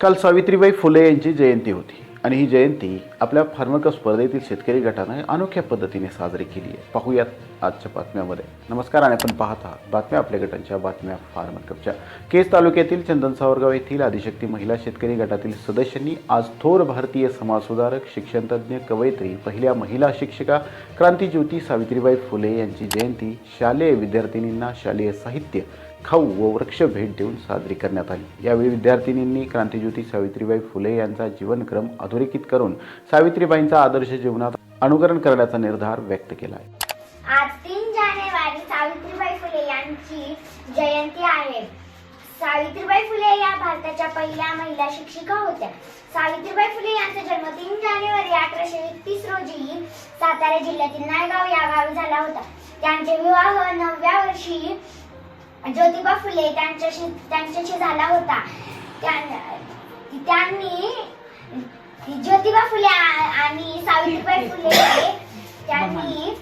काल सावित्रीबाई फुले यांची जयंती होती आणि ही जयंती आपल्या फार्मर स्पर्धेतील शेतकरी गटाने अनोख्या पद्धतीने साजरी केली आहे. पाहूयात आजच्या बातम्यामध्ये. नमस्कार आणि आपण पाहत आहात बातम्या आपल्या गटांच्या बातम्या फार्मर कपच्या. केस तालुक्यातील चंदन सावरगाव येथील आदिशक्ती महिला शेतकरी गटातील सदस्यांनी आज थोर भारतीय समाजसुधारक, शिक्षणतज्ज्ञ, कवयित्री, पहिल्या महिला शिक्षिका क्रांतीज्योती सावित्रीबाई फुले यांची जयंती शालेय विद्यार्थिनींना शालेय साहित्य, खाऊ व वृक्ष भेट देऊन साजरी करण्यात आली. यावेळी विद्यार्थिनींनी क्रांतीज्योती सावित्रीबाई फुले यांचा जीवनक्रम अधोरेखित करून सावित्रीबाईंचा आदर्श जीवनात अनुकरण करण्याचा निर्धार व्यक्त केला आहे. आज 3 जानेवारी सावित्रीबाई फुले यांची जयंती आहे. सावित्रीबाई फुले या भारताच्या पहिल्या महिला शिक्षिका होत्या. सावित्रीबाई फुले यांचा जन्म 3 जानेवारी 1831 रोजी सातारा जिल्ह्यातील नायगाव या गावी झाला होता. त्यांचे विवाह 9व्या वर्षी ज्योतिबा फुले त्यांच्याशी झाला होता. त्यांनी ज्योतिबा फुले आणि सावित्रीबाई फुले यांनी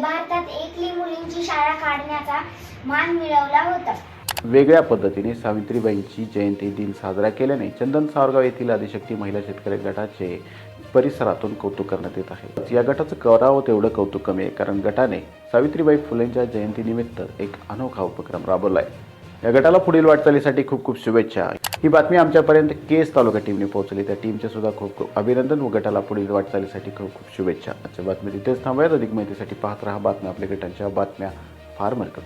भारतात एकली मुलींची शाळा काढण्याचा मान मिळवला होता. वेगळ्या पद्धतीने सावित्रीबाईंची जयंती दिन साजरा केल्याने चंदन सावरगाव येथील आदिशक्ती महिला शेतकरी गटाचे परिसरातून कौतुक करण्यात येत आहे. या गटाचं करावं तेवढं कौतुक कमी आहे, कारण गटाने सावित्रीबाई फुलेंच्या जयंतीनिमित्त एक अनोखा उपक्रम राबवला आहे. या गटाला पुढील वाटचालीसाठी खूप खूप शुभेच्छा. ही बातमी आमच्यापर्यंत केस तालुका टीमने पोहोचली. त्या टीमचे सुद्धा खूप खूप अभिनंदन व गटाला पुढील वाटचालीसाठी खूप खूप शुभेच्छा. आजच्या बातमी तिथेच थांबूयात. अधिक माहितीसाठी पाहत रहा बातम्या आपल्या गटांच्या बातम्या फार्मर कप.